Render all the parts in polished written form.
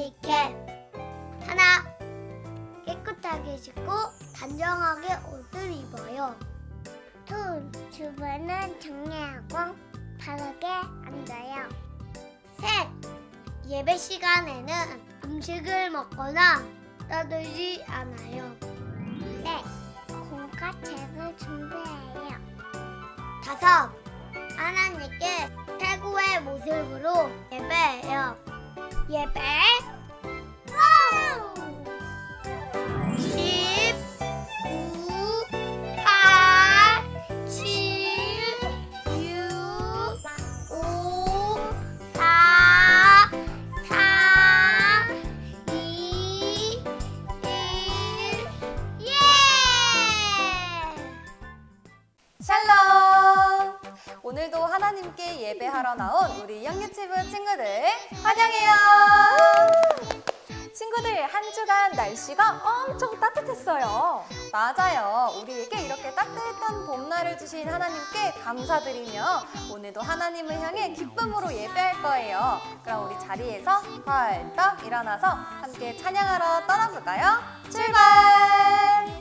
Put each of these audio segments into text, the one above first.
보여드릴게. 하나, 깨끗하게 씻고 단정하게 옷을 입어요. 둘, 주변은 정리하고 바르게 앉아요. 셋, 예배 시간에는 음식을 먹거나 떠들지 않아요. 넷, 공과책을 준비해요. 다섯, 하나님께 최고의 모습으로 예배해요. 예배 고! 10, 9, 8, 7, 6, 5, 4, 3, 2, 1, 예! 샬롬! 오늘도 하나님께 예배하러 나온 우리 영유치부 친구들 환영해요! 친구들, 한 주간 날씨가 엄청 따뜻했어요. 맞아요. 우리에게 이렇게 따뜻한 봄날을 주신 하나님께 감사드리며 오늘도 하나님을 향해 기쁨으로 예배할 거예요. 그럼 우리 자리에서 펄떡 일어나서 함께 찬양하러 떠나볼까요? 출발!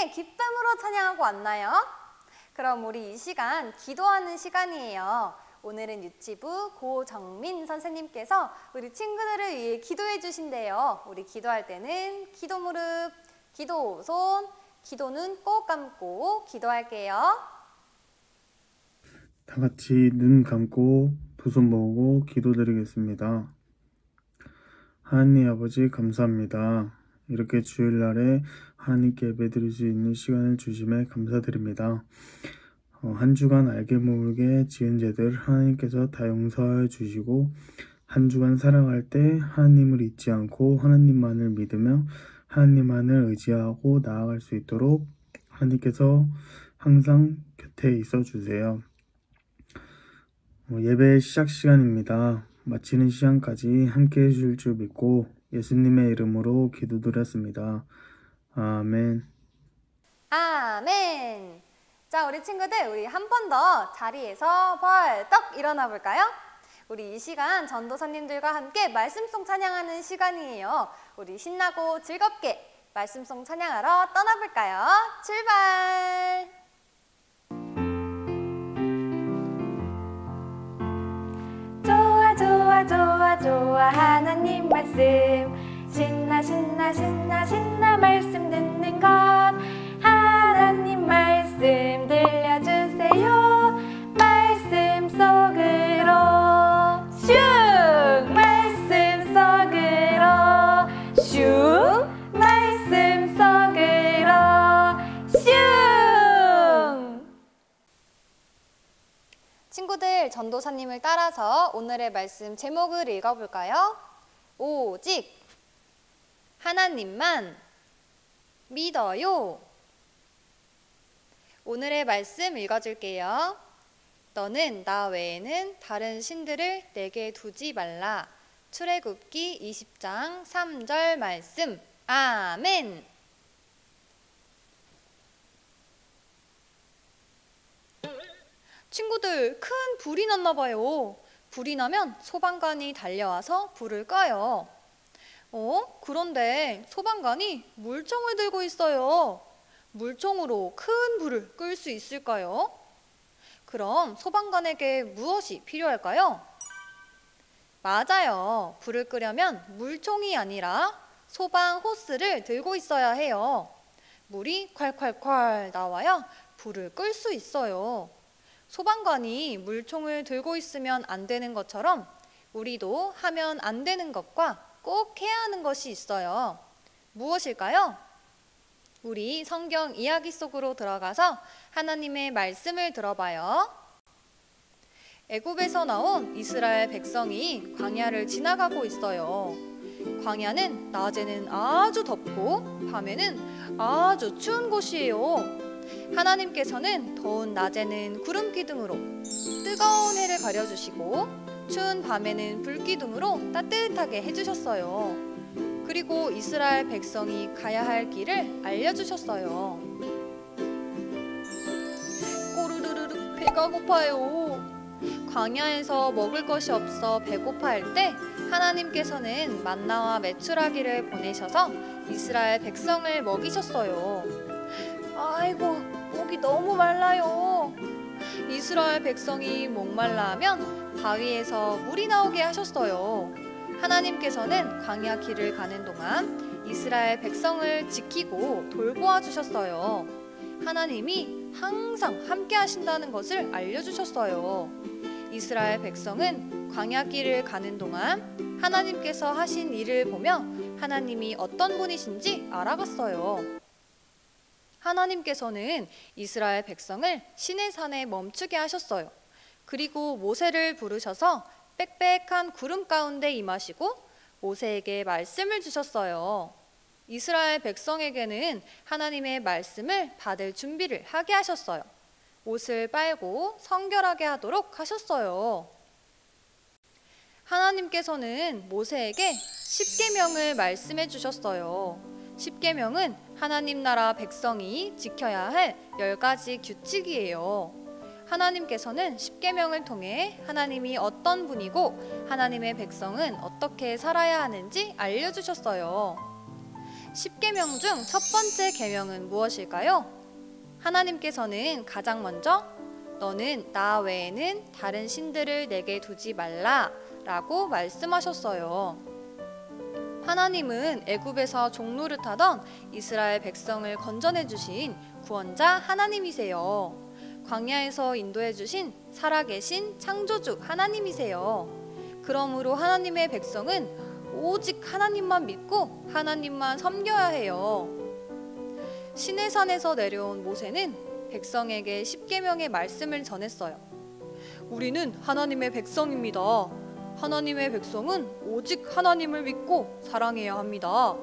함께 기쁨으로 찬양하고 왔나요? 그럼 우리 이 시간 기도하는 시간이에요. 오늘은 유치부 고정민 선생님께서 우리 친구들을 위해 기도해 주신대요. 우리 기도할 때는 기도 무릎, 기도 손, 기도 눈 꼭 감고 기도할게요. 다 같이 눈 감고 두 손 모으고 기도드리겠습니다. 하나님 아버지 감사합니다. 이렇게 주일날에 하나님께 예배드릴 수 있는 시간을 주심에 감사드립니다. 한 주간 알게 모르게 지은 죄들 하나님께서 다 용서해 주시고 한 주간 살아갈 때 하나님을 잊지 않고 하나님만을 믿으며 하나님만을 의지하고 나아갈 수 있도록 하나님께서 항상 곁에 있어 주세요. 예배 시작 시간입니다. 마치는 시간까지 함께 해주실 줄 믿고 예수님의 이름으로 기도드렸습니다. 아멘. 아멘. 자, 우리 친구들, 우리 한 번 더 자리에서 벌떡 일어나 볼까요? 우리 이 시간 전도사님들과 함께 말씀송 찬양하는 시간이에요. 우리 신나고 즐겁게 말씀송 찬양하러 떠나볼까요? 출발! 좋아 좋아 좋아 좋아 하나님 말씀 신나 신나 신나 신나 말씀 듣는 것 하나님 말씀 들려주세요 말씀 속으로 슝 말씀 속으로 슝 말씀 속으로 슝 친구들, 전도사님을 따라서 오늘의 말씀 제목을 읽어볼까요? 오직 하나님만 믿어요. 오늘의 말씀 읽어줄게요. 너는 나 외에는 다른 신들을 내게 두지 말라. 출애굽기 20장 3절 말씀. 아멘. 친구들, 큰 불이 났나 봐요. 불이 나면 소방관이 달려와서 불을 꺼요. 그런데 소방관이 물총을 들고 있어요. 물총으로 큰 불을 끌 수 있을까요? 그럼 소방관에게 무엇이 필요할까요? 맞아요. 불을 끄려면 물총이 아니라 소방 호스를 들고 있어야 해요. 물이 콸콸콸 나와야 불을 끌 수 있어요. 소방관이 물총을 들고 있으면 안 되는 것처럼 우리도 하면 안 되는 것과 꼭 해야 하는 것이 있어요. 무엇일까요? 우리 성경 이야기 속으로 들어가서 하나님의 말씀을 들어봐요. 애굽에서 나온 이스라엘 백성이 광야를 지나가고 있어요. 광야는 낮에는 아주 덥고 밤에는 아주 추운 곳이에요. 하나님께서는 더운 낮에는 구름 기둥으로 뜨거운 해를 가려주시고 추운 밤에는 불 기둥으로 따뜻하게 해주셨어요. 그리고 이스라엘 백성이 가야 할 길을 알려주셨어요. 꼬르르르 배가 고파요. 광야에서 먹을 것이 없어 배고파할 때 하나님께서는 만나와 메추라기를 보내셔서 이스라엘 백성을 먹이셨어요. 아이고, 목이 너무 말라요. 이스라엘 백성이 목말라 하면 바위에서 물이 나오게 하셨어요. 하나님께서는 광야 길을 가는 동안 이스라엘 백성을 지키고 돌보아 주셨어요. 하나님이 항상 함께 하신다는 것을 알려주셨어요. 이스라엘 백성은 광야 길을 가는 동안 하나님께서 하신 일을 보며 하나님이 어떤 분이신지 알아갔어요. 하나님께서는 이스라엘 백성을 시내산에 멈추게 하셨어요. 그리고 모세를 부르셔서 빽빽한 구름 가운데 임하시고 모세에게 말씀을 주셨어요. 이스라엘 백성에게는 하나님의 말씀을 받을 준비를 하게 하셨어요. 옷을 빨고 성결하게 하도록 하셨어요. 하나님께서는 모세에게 십계명을 말씀해 주셨어요. 십계명은 하나님 나라 백성이 지켜야 할 10가지 규칙이에요. 하나님께서는 십계명을 통해 하나님이 어떤 분이고 하나님의 백성은 어떻게 살아야 하는지 알려주셨어요. 10계명 중 첫 번째 계명은 무엇일까요? 하나님께서는 가장 먼저 너는 나 외에는 다른 신들을 내게 두지 말라 라고 말씀하셨어요. 하나님은 애굽에서 종노릇하던 이스라엘 백성을 건져내 주신 구원자 하나님이세요. 광야에서 인도해 주신 살아계신 창조주 하나님이세요. 그러므로 하나님의 백성은 오직 하나님만 믿고 하나님만 섬겨야 해요. 시내산에서 내려온 모세는 백성에게 10계명의 말씀을 전했어요. 우리는 하나님의 백성입니다. 하나님의 백성은 오직 하나님을 믿고 사랑해야 합니다.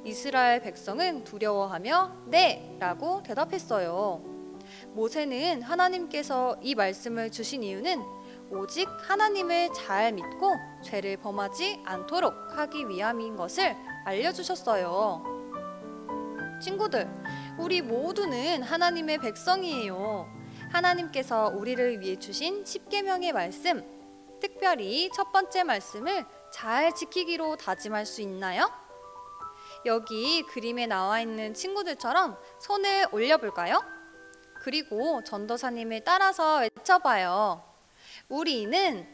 이스라엘 백성은 두려워하며 네! 라고 대답했어요. 모세는 하나님께서 이 말씀을 주신 이유는 오직 하나님을 잘 믿고 죄를 범하지 않도록 하기 위함인 것을 알려주셨어요. 친구들, 우리 모두는 하나님의 백성이에요. 하나님께서 우리를 위해 주신 10계명의 말씀, 특별히 첫 번째 말씀을 잘 지키기로 다짐할 수 있나요? 여기 그림에 나와 있는 친구들처럼 손을 올려볼까요? 그리고 전도사님을 따라서 외쳐봐요. 우리는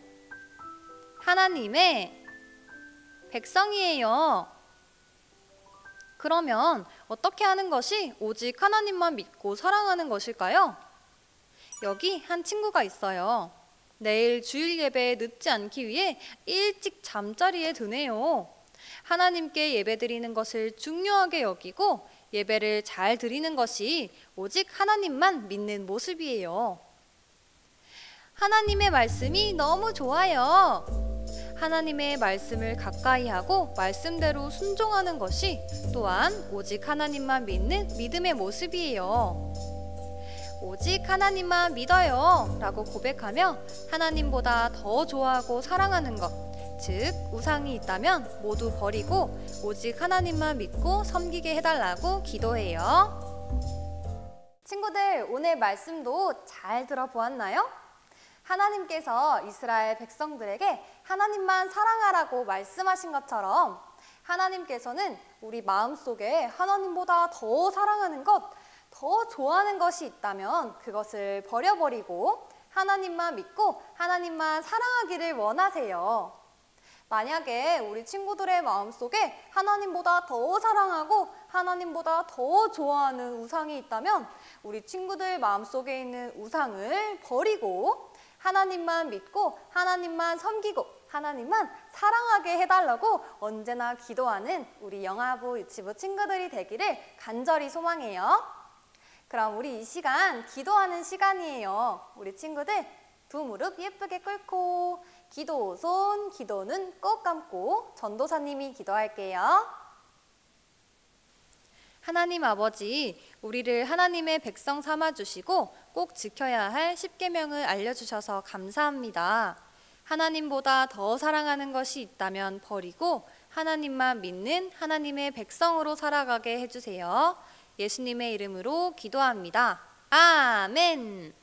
하나님의 백성이에요. 그러면 어떻게 하는 것이 오직 하나님만 믿고 사랑하는 것일까요? 여기 한 친구가 있어요. 내일 주일 예배에 늦지 않기 위해 일찍 잠자리에 드네요. 하나님께 예배드리는 것을 중요하게 여기고 예배를 잘 드리는 것이 오직 하나님만 믿는 모습이에요. 하나님의 말씀이 너무 좋아요. 하나님의 말씀을 가까이 하고 말씀대로 순종하는 것이 또한 오직 하나님만 믿는 믿음의 모습이에요. 오직 하나님만 믿어요 라고 고백하며 하나님보다 더 좋아하고 사랑하는 것, 즉 우상이 있다면 모두 버리고 오직 하나님만 믿고 섬기게 해달라고 기도해요. 친구들, 오늘 말씀도 잘 들어보았나요? 하나님께서 이스라엘 백성들에게 하나님만 사랑하라고 말씀하신 것처럼 하나님께서는 우리 마음속에 하나님보다 더 사랑하는 것, 더 좋아하는 것이 있다면 그것을 버려버리고 하나님만 믿고 하나님만 사랑하기를 원하세요. 만약에 우리 친구들의 마음속에 하나님보다 더 사랑하고 하나님보다 더 좋아하는 우상이 있다면 우리 친구들 마음속에 있는 우상을 버리고 하나님만 믿고 하나님만 섬기고 하나님만 사랑하게 해달라고 언제나 기도하는 우리 영아부 유치부 친구들이 되기를 간절히 소망해요. 그럼 우리 이 시간 기도하는 시간이에요. 우리 친구들 두 무릎 예쁘게 꿇고 기도 손, 기도 눈 꼭 감고 전도사님이 기도할게요. 하나님 아버지, 우리를 하나님의 백성 삼아주시고 꼭 지켜야 할 10계명을 알려주셔서 감사합니다. 하나님보다 더 사랑하는 것이 있다면 버리고 하나님만 믿는 하나님의 백성으로 살아가게 해주세요. 예수님의 이름으로 기도합니다. 아멘.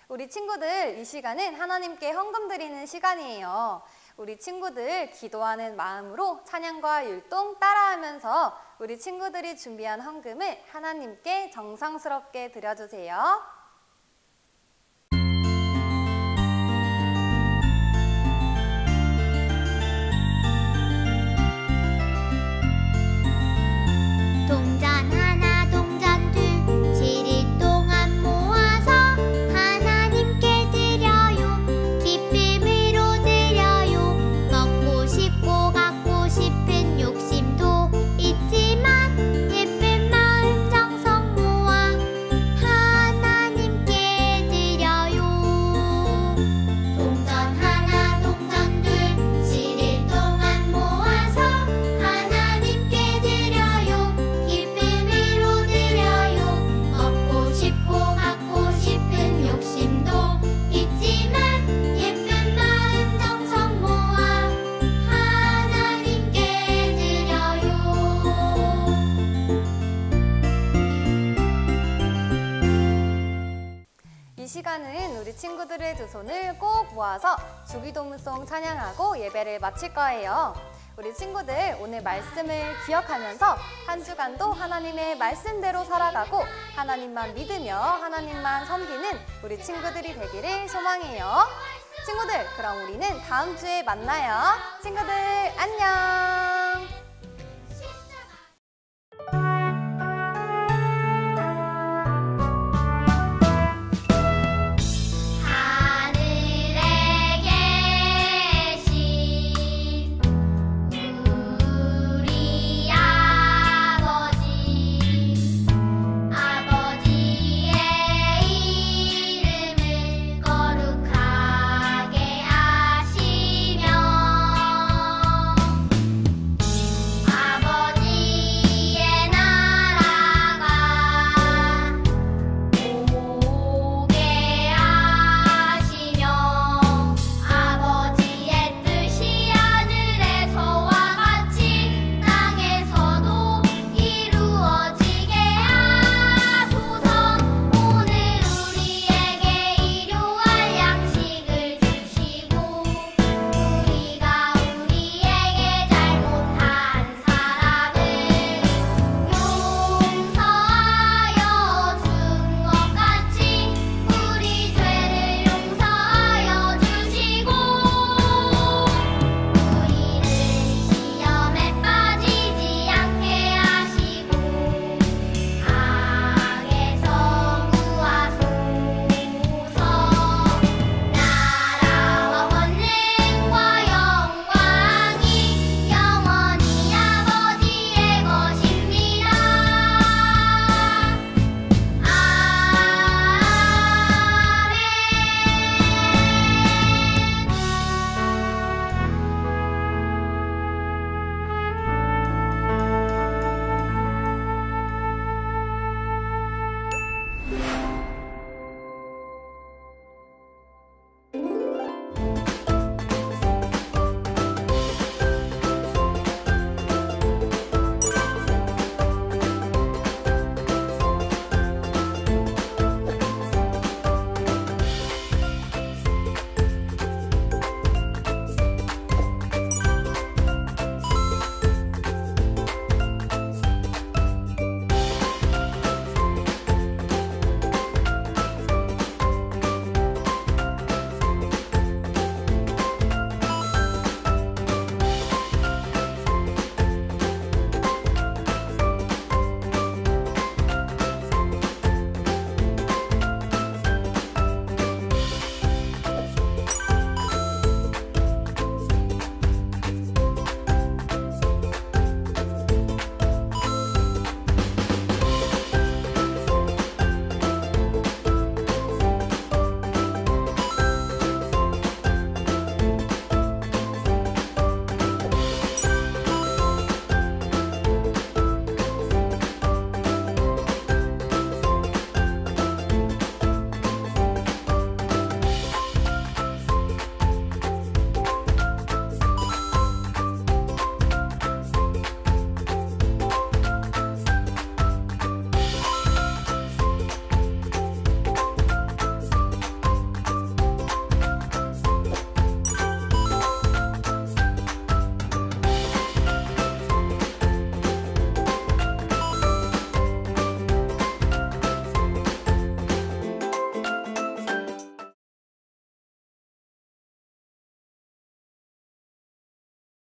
우리 친구들, 이 시간은 하나님께 헌금 드리는 시간이에요. 우리 친구들 기도하는 마음으로 찬양과 율동 따라하면서 우리 친구들이 준비한 헌금을 하나님께 정성스럽게 드려주세요. 동전 하나 동전 둘 7일 동안 모아서 하나님께 드려요. 기쁨으로 드려요. 먹고 싶고 갖고 싶은 욕심도 있지만 예쁜 마음 정성 모아 하나님께 드려요. 동전 하나 동전 둘 7일 동안 모아서 하나님께 드려요. 기쁨으로 드려요. 먹고 싶고 갖고 싶은 욕심도 있지만 예쁜 마음 정성 모아 하나님께 드려요. 이 시간은 우리 친구들의 두 손을 꼭 모아서 주기도문송 찬양하고 예배를 마칠 거예요. 우리 친구들 오늘 말씀을 기억하면서 한 주간도 하나님의 말씀대로 살아가고 하나님만 믿으며 하나님만 섬기는 우리 친구들이 되기를 소망해요. 친구들, 그럼 우리는 다음 주에 만나요. 친구들, 안녕!